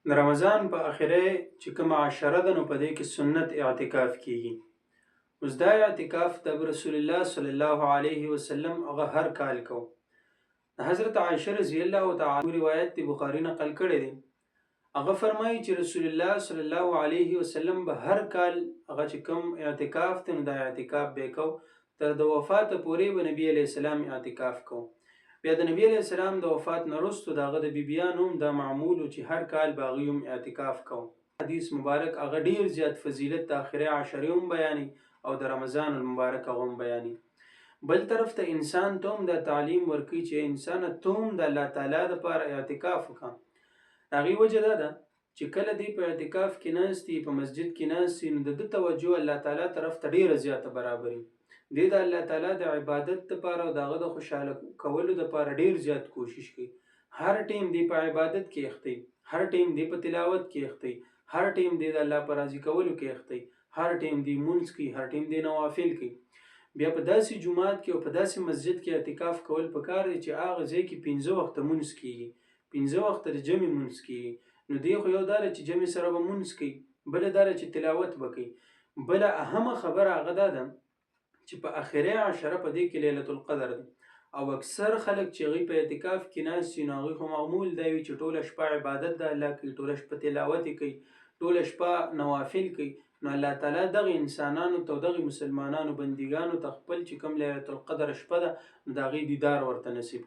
د رمضان په اخرې چې کومه عشره ده نو په دې کې سنت اعتکاف کیږي. اوس دا اعتکاف د رسول الله صلی الله علیه وسلم هغه هر کال کو. د حضرت عایشه رضی الله تعالی روایت دی بخاری نقل کړی دی. هغه فرمایي چې رسول الله صلی الله علیه وسلم به هر کال هغه چې کوم اعتکاف ته نو دا اعتکاف به کو تر د وفات پورې به نبی علیه السلام اعتکاف کو. بیا د نبی علیه السلام د وفات نه وروسته د هغه د بیبیانو هم دا معمول و چې هر کال به هغوی هم اعتکاف کو. حدیث مبارک هغه ډیر زیات فضیلت د آخرې عشرې هم بیاني او د رمضان المبارک هغه هم بیاني. بل طرف ته انسان ته هم دا تعلیم ورکوي چې انسان ته هم د الله تعالی دپاره اعتکاف وکړه. د هغې وجه دا ده چې کله دی په اعتکاف کې ناست په مسجد کې ناست نو د ده توجه الله تعالی طرف ته ډیره زیاته برابري. دی د الله تعالی د عبادت دپاره او د هغه د خوشحاله کولو دپاره ډیر زیات کوشش کوي. هر ټیم دی په عبادت کې اختی، هر ټیم دی په تلاوت کې اختی، هر ټیم دی د الله په راضي کولو کې اختی، هر ټیم دی مونځ کوي، هر ټیم دی نوافل کوي. بیا په داسې جومات کې او په داسې مسجد کې اعتکاف کول پکار دی چې هغه ځای کې 15 وخته مونځ کیږي، 15 وخته د جمع مونځ کیږي. نو دی خو یو دا ده چې جمع سره به مونځ کوي، بله دا ده چې تلاوت به کوي. بله اهمه خبره هغه دا ده چې په اخرې عشره په دې کې لیلة القدر ده او اکثر خلک چې هغوی په اعتکاف کې ناست وي نو هغوی خو معمول دا وي چې ټوله شپه عبادت د الله کوي، ټوله شپه تلاوت یې کوي، ټوله شپه نوافل کوي. نو الله تعالی دغه انسانانو ته او دغه مسلمانانو بندګانو ته خپل چې کوم لیلة القدر شپه ده نو د هغې دیدار ورته نصیب